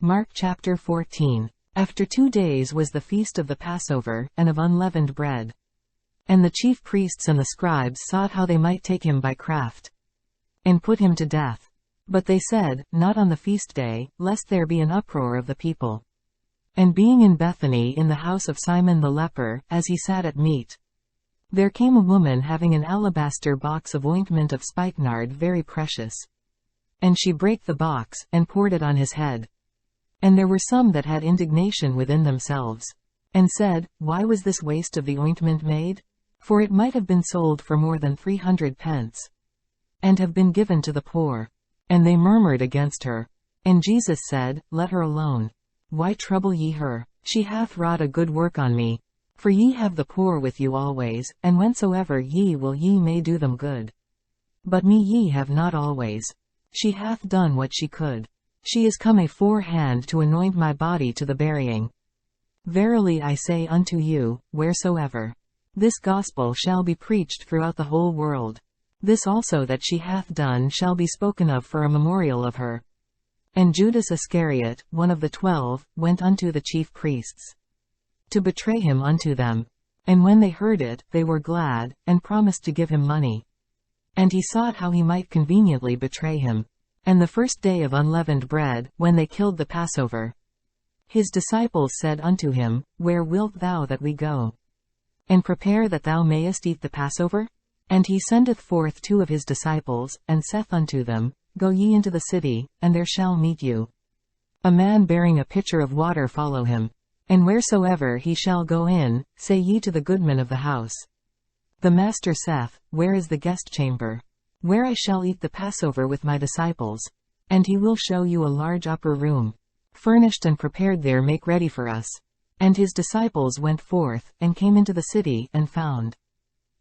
Mark chapter 14. After 2 days was the feast of the Passover, and of unleavened bread. And the chief priests and the scribes sought how they might take him by craft, and put him to death. But they said, Not on the feast day, lest there be an uproar of the people. And being in Bethany in the house of Simon the leper, as he sat at meat, there came a woman having an alabaster box of ointment of spikenard very precious. And she brake the box, and poured it on his head. And there were some that had indignation within themselves, and said, Why was this waste of the ointment made? For it might have been sold for more than 300 pence, and have been given to the poor. And they murmured against her. And Jesus said, Let her alone. Why trouble ye her? She hath wrought a good work on me. For ye have the poor with you always, and whensoever ye will ye may do them good. But me ye have not always. She hath done what she could. She is come aforehand to anoint my body to the burying. Verily I say unto you, wheresoever this gospel shall be preached throughout the whole world, this also that she hath done shall be spoken of for a memorial of her. And Judas Iscariot, one of the 12, went unto the chief priests, to betray him unto them. And when they heard it, they were glad, and promised to give him money. And he sought how he might conveniently betray him. And the first day of unleavened bread, when they killed the Passover, his disciples said unto him, Where wilt thou that we go, and prepare that thou mayest eat the Passover? And he sendeth forth 2 of his disciples, and saith unto them, Go ye into the city, and there shall meet you a man bearing a pitcher of water. Follow him. And wheresoever he shall go in, say ye to the goodman of the house, The master saith, Where is the guest chamber, where I shall eat the Passover with my disciples? And he will show you a large upper room, furnished and prepared there. Make ready for us. And his disciples went forth, and came into the city, and found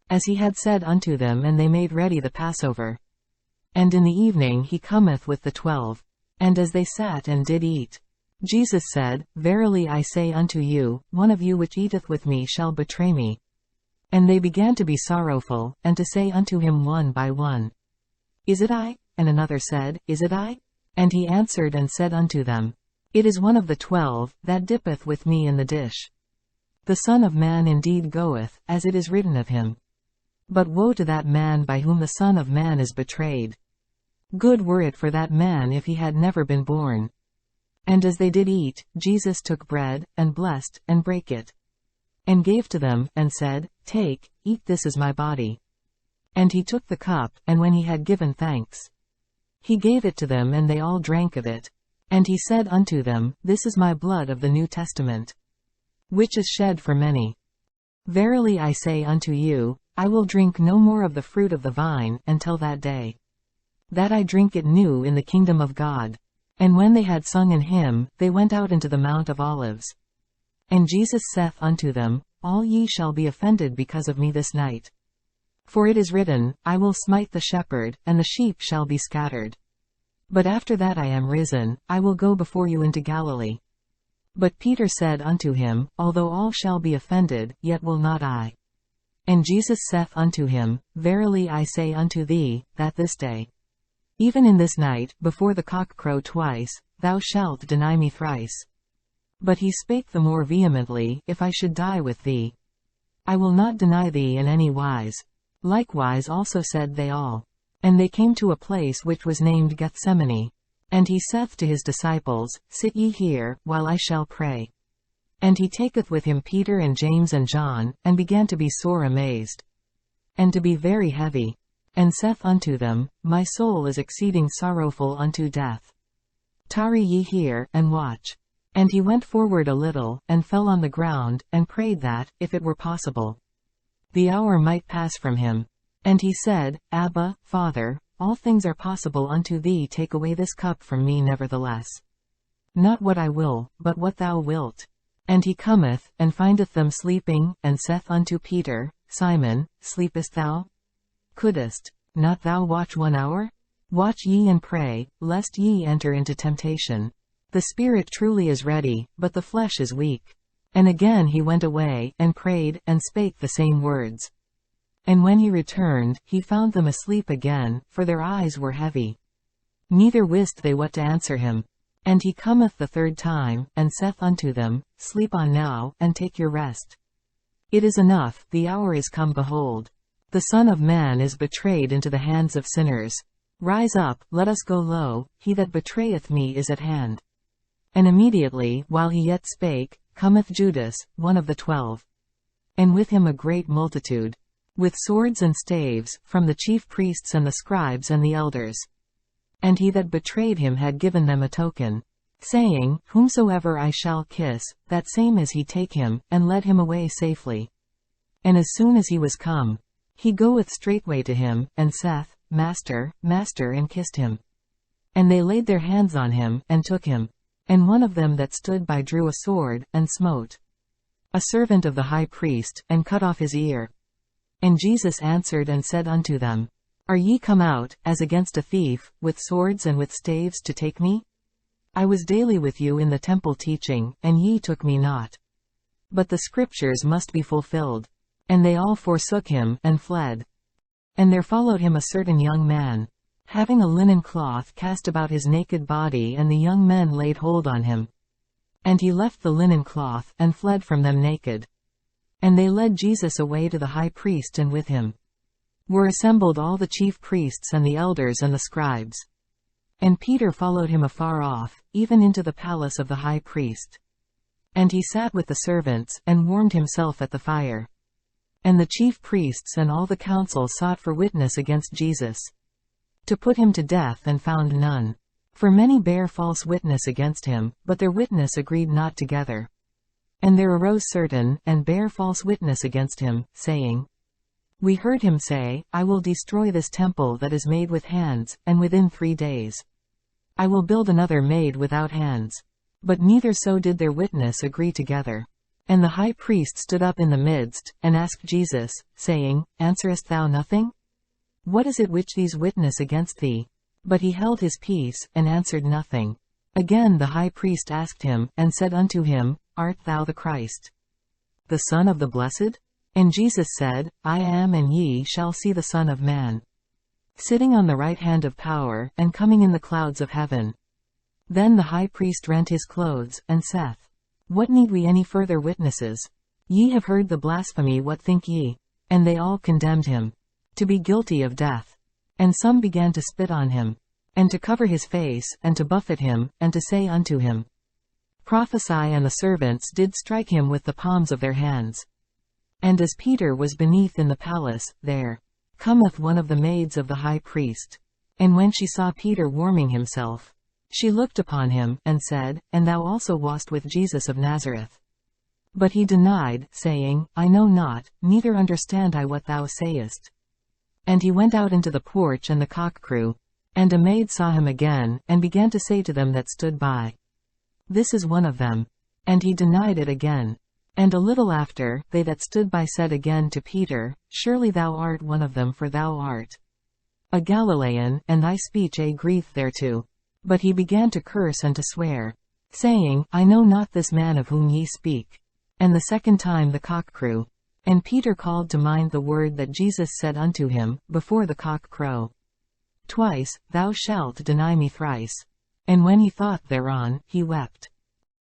as he had said unto them, and they made ready the Passover. And in the evening he cometh with the 12. And as they sat and did eat, Jesus said, Verily I say unto you, one of you which eateth with me shall betray me. And they began to be sorrowful, and to say unto him one by one, Is it I? And another said, Is it I? And he answered and said unto them, It is one of the 12, that dippeth with me in the dish. The Son of Man indeed goeth, as it is written of him. But woe to that man by whom the Son of Man is betrayed. Good were it for that man if he had never been born. And as they did eat, Jesus took bread, and blessed, and brake it, and gave to them, and said, Take, eat, this is my body. And he took the cup, and when he had given thanks, he gave it to them, and they all drank of it. And he said unto them, This is my blood of the New Testament, which is shed for many. Verily I say unto you, I will drink no more of the fruit of the vine, until that day, that I drink it new in the kingdom of God. And when they had sung an hymn, they went out into the Mount of Olives. And Jesus saith unto them, All ye shall be offended because of me this night. For it is written, I will smite the shepherd, and the sheep shall be scattered. But after that I am risen, I will go before you into Galilee. But Peter said unto him, Although all shall be offended, yet will not I. And Jesus saith unto him, Verily I say unto thee, that this day, even in this night, before the cock crow twice, thou shalt deny me thrice. But he spake the more vehemently, If I should die with thee, I will not deny thee in any wise. Likewise also said they all. And they came to a place which was named Gethsemane. And he saith to his disciples, Sit ye here, while I shall pray. And he taketh with him Peter and James and John, and began to be sore amazed, and to be very heavy, and saith unto them, My soul is exceeding sorrowful unto death. Tarry ye here, and watch. And he went forward a little, and fell on the ground, and prayed that, if it were possible, the hour might pass from him. And he said, Abba, Father, all things are possible unto thee. Take away this cup from me. Nevertheless, not what I will, but what thou wilt. And he cometh, and findeth them sleeping, and saith unto Peter, Simon, sleepest thou? Couldest not thou watch 1 hour? Watch ye and pray, lest ye enter into temptation. The spirit truly is ready, but the flesh is weak. And again he went away, and prayed, and spake the same words. And when he returned, he found them asleep again, for their eyes were heavy. Neither wist they what to answer him. And he cometh the third time, and saith unto them, Sleep on now, and take your rest. It is enough, the hour is come, behold. The Son of Man is betrayed into the hands of sinners. Rise up, let us go low, he that betrayeth me is at hand. And immediately, while he yet spake, cometh Judas, one of the 12. And with him a great multitude, with swords and staves, from the chief priests and the scribes and the elders. And he that betrayed him had given them a token, saying, Whomsoever I shall kiss, that same is he, take him, and led him away safely. And as soon as he was come, he goeth straightway to him, and saith, Master, Master, and kissed him. And they laid their hands on him, and took him. And one of them that stood by drew a sword, and smote a servant of the high priest, and cut off his ear. And Jesus answered and said unto them, Are ye come out, as against a thief, with swords and with staves to take me? I was daily with you in the temple teaching, and ye took me not. But the scriptures must be fulfilled. And they all forsook him, and fled. And there followed him a certain young man, having a linen cloth cast about his naked body, and the young men laid hold on him. And he left the linen cloth, and fled from them naked. And they led Jesus away to the high priest, and with him were assembled all the chief priests and the elders and the scribes. And Peter followed him afar off, even into the palace of the high priest. And he sat with the servants, and warmed himself at the fire. And the chief priests and all the council sought for witness against Jesus, to put him to death, and found none. For many bare false witness against him, but their witness agreed not together. And there arose certain, and bare false witness against him, saying, We heard him say, I will destroy this temple that is made with hands, and within 3 days I will build another made without hands. But neither so did their witness agree together. And the high priest stood up in the midst, and asked Jesus, saying, Answerest thou nothing? What is it which these witness against thee? But he held his peace, and answered nothing. Again the high priest asked him, and said unto him, Art thou the Christ, the Son of the Blessed? And Jesus said, I am, and ye shall see the Son of Man sitting on the right hand of power, and coming in the clouds of heaven. Then the high priest rent his clothes, and saith, What need we any further witnesses? Ye have heard the blasphemy, what think ye? And they all condemned him to be guilty of death. And some began to spit on him, and to cover his face, and to buffet him, and to say unto him, Prophesy. And the servants did strike him with the palms of their hands. And as Peter was beneath in the palace, there cometh one of the maids of the high priest. And when she saw Peter warming himself, she looked upon him, and said, And thou also wast with Jesus of Nazareth. But he denied, saying, I know not, neither understand I what thou sayest. And he went out into the porch, and the cock crew. And a maid saw him again, and began to say to them that stood by, This is one of them. And he denied it again. And a little after, they that stood by said again to Peter, Surely thou art one of them, for thou art a Galilean, and thy speech agreeth thereto. But he began to curse and to swear, saying, I know not this man of whom ye speak. And the second time the cock crew. And Peter called to mind the word that Jesus said unto him, Before the cock crow twice, thou shalt deny me thrice. And when he thought thereon, he wept.